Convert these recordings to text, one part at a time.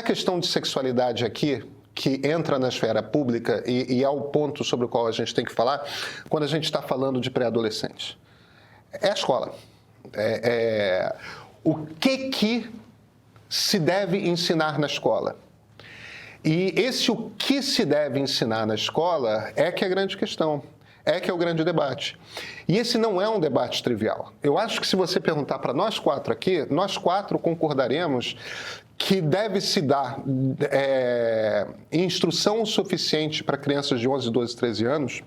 a questão de sexualidade aqui, que entra na esfera pública e é o ponto sobre o qual a gente tem que falar quando a gente está falando de pré-adolescentes. É a escola. O que se deve ensinar na escola? E o que se deve ensinar na escola é que é a grande questão, é que é o grande debate. E esse não é um debate trivial. Eu acho que se você perguntar para nós quatro aqui, nós quatro concordaremos que deve se dar instrução suficiente para crianças de 11, 12, 13 anos,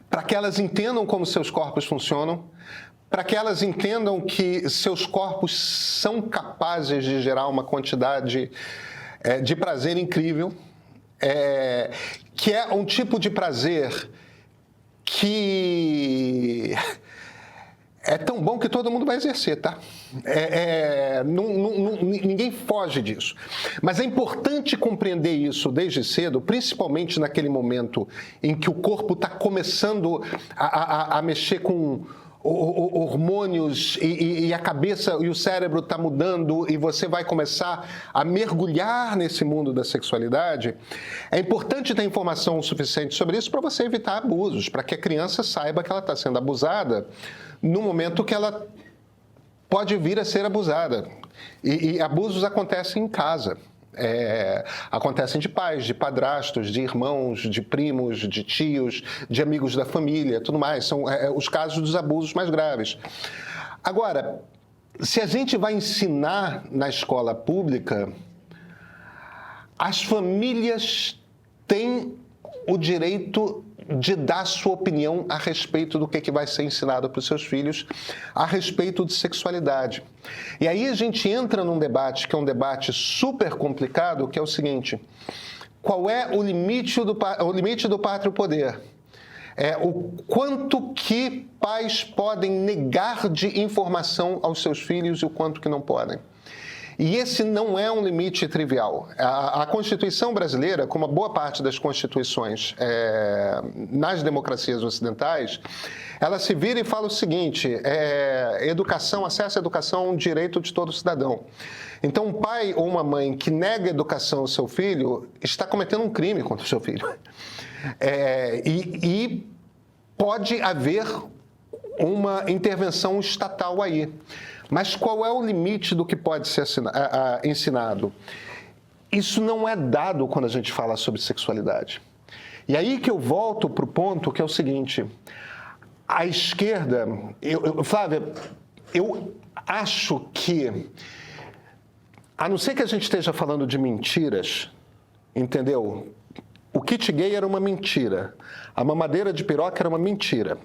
para que elas entendam como seus corpos funcionam, para que elas entendam que seus corpos são capazes de gerar uma quantidade de prazer incrível, que é um tipo de prazer que é tão bom que todo mundo vai exercer, tá? Ninguém foge disso. Mas é importante compreender isso desde cedo, principalmente naquele momento em que o corpo está começando a mexer com hormônios e a cabeça e o cérebro está mudando e você vai começar a mergulhar nesse mundo da sexualidade. É importante ter informação suficiente sobre isso para você evitar abusos, para que a criança saiba que ela está sendo abusada no momento que ela pode vir a ser abusada. E abusos acontecem em casa. Acontecem de pais, de padrastos, de irmãos, de primos, de tios, de amigos da família, tudo mais. São os casos dos abusos mais graves. Agora, se a gente vai ensinar na escola pública, as famílias têm o direito de dar sua opinião a respeito do que vai ser ensinado para os seus filhos a respeito de sexualidade. E aí a gente entra num debate que é um debate super complicado, que é o seguinte: qual é o limite do pátrio poder? O quanto que pais podem negar de informação aos seus filhos e o quanto que não podem. E esse não é um limite trivial. A Constituição brasileira, como a boa parte das constituições nas democracias ocidentais, ela se vira e fala o seguinte: educação, acesso à educação é um direito de todo cidadão. Então, um pai ou uma mãe que nega educação ao seu filho está cometendo um crime contra o seu filho. E pode haver uma intervenção estatal aí. Mas qual é o limite do que pode ser ensinado? Isso não é dado quando a gente fala sobre sexualidade. E aí que eu volto para o ponto que é o seguinte: a esquerda, Flávia, eu acho que, a não ser que a gente esteja falando de mentiras, entendeu? O kit gay era uma mentira, a mamadeira de piroca era uma mentira.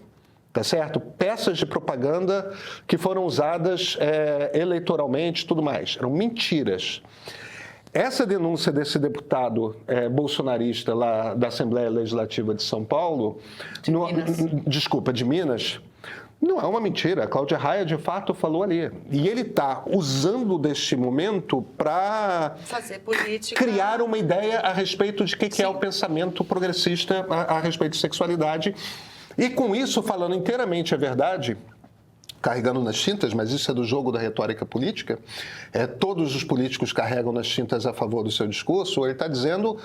Tá certo? Peças de propaganda que foram usadas eleitoralmente, tudo mais. Eram mentiras. Essa denúncia desse deputado bolsonarista lá da Assembleia Legislativa de São Paulo, de Minas, não é uma mentira. A Cláudia Raia, de fato, falou ali. E ele está usando deste momento para fazer política, criar uma ideia a respeito de que é o pensamento progressista a respeito de sexualidade. E com isso, falando inteiramente a verdade, carregando nas tintas, mas isso é do jogo da retórica política, todos os políticos carregam nas tintas a favor do seu discurso. Ele está dizendo: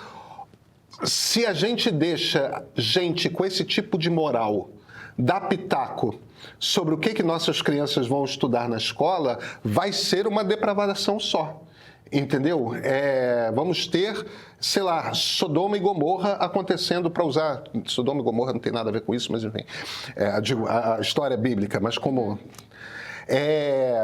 se a gente deixa gente com esse tipo de moral dar pitaco sobre o que nossas crianças vão estudar na escola, vai ser uma depravação só. Entendeu? Vamos ter, sei lá, Sodoma e Gomorra acontecendo, para usar... Sodoma e Gomorra não tem nada a ver com isso, mas enfim, a história bíblica, mas como...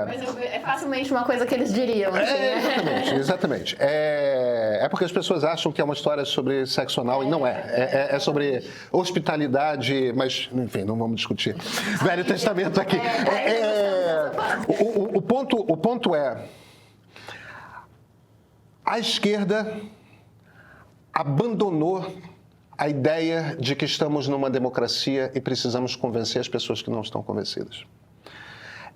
Mas é facilmente uma coisa que eles diriam. Assim, exatamente. É porque as pessoas acham que é uma história sobre sexo anal e não é. É sobre hospitalidade, mas, enfim, não vamos discutir Velho Testamento aqui. O ponto é... A esquerda abandonou a ideia de que estamos numa democracia e precisamos convencer as pessoas que não estão convencidas.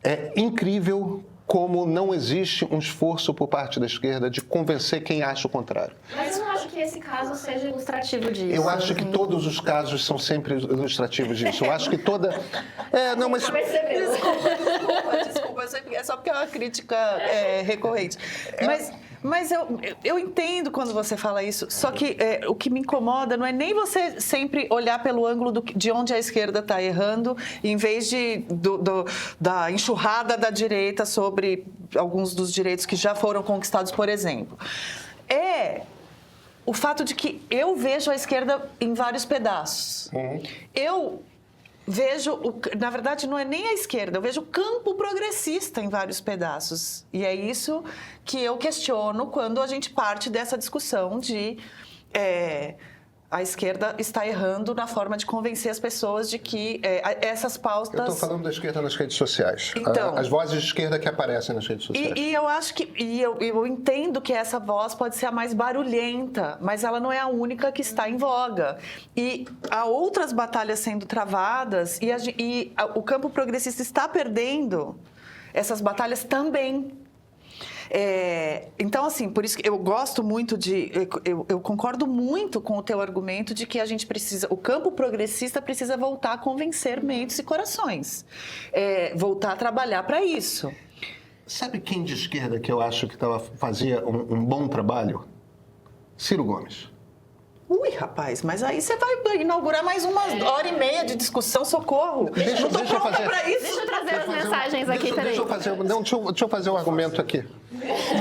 É incrível como não existe um esforço por parte da esquerda de convencer quem acha o contrário. Mas eu não acho que esse caso seja ilustrativo disso. Eu acho que todos os casos são sempre ilustrativos disso. Eu acho que toda... Não, mas... Desculpa, é só porque é uma crítica recorrente. Mas eu entendo quando você fala isso, só que o que me incomoda não é nem você sempre olhar pelo ângulo de onde a esquerda está errando, em vez da enxurrada da direita sobre alguns dos direitos que já foram conquistados, por exemplo. É o fato de que eu vejo a esquerda em vários pedaços. Eu vejo, na verdade, não é nem a esquerda, eu vejo o campo progressista em vários pedaços. E é isso que eu questiono quando a gente parte dessa discussão de a esquerda está errando na forma de convencer as pessoas de que essas pautas... Eu estou falando da esquerda nas redes sociais. Então, as vozes de esquerda que aparecem nas redes sociais. E eu acho que... eu entendo que essa voz pode ser a mais barulhenta, mas ela não é a única que está em voga. E há outras batalhas sendo travadas e o campo progressista está perdendo essas batalhas também. Então, assim, por isso que eu gosto muito eu concordo muito com o teu argumento de que a gente precisa, o campo progressista precisa voltar a convencer mentes e corações, voltar a trabalhar para isso. Sabe quem de esquerda que eu acho que fazia um bom trabalho? Ciro Gomes. Ui, rapaz, mas aí você vai inaugurar mais uma hora e meia de discussão, socorro. Deixa eu fazer pra isso. Deixa eu trazer as mensagens aqui, peraí. Deixa eu fazer um argumento aqui.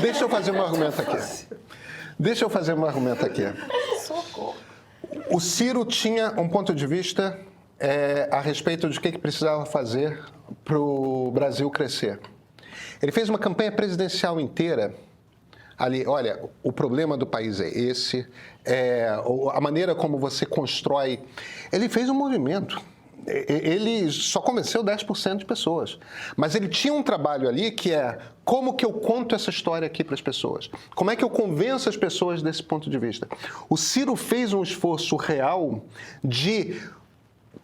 Deixa eu fazer um argumento aqui. Socorro. O Ciro tinha um ponto de vista a respeito de o que precisava fazer para o Brasil crescer. Ele fez uma campanha presidencial inteira ali, olha, o problema do país é esse, a maneira como você constrói... Ele fez um movimento. Ele só convenceu 10% de pessoas. Mas ele tinha um trabalho ali que como que eu conto essa história aqui para as pessoas? Como é que eu convenço as pessoas desse ponto de vista? O Ciro fez um esforço real de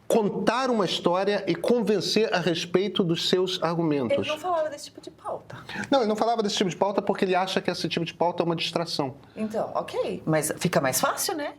contar uma história e convencer a respeito dos seus argumentos. Ele não falava desse tipo de pauta. Não, ele não falava desse tipo de pauta porque ele acha que esse tipo de pauta é uma distração. Então, ok. Mas fica mais fácil, né?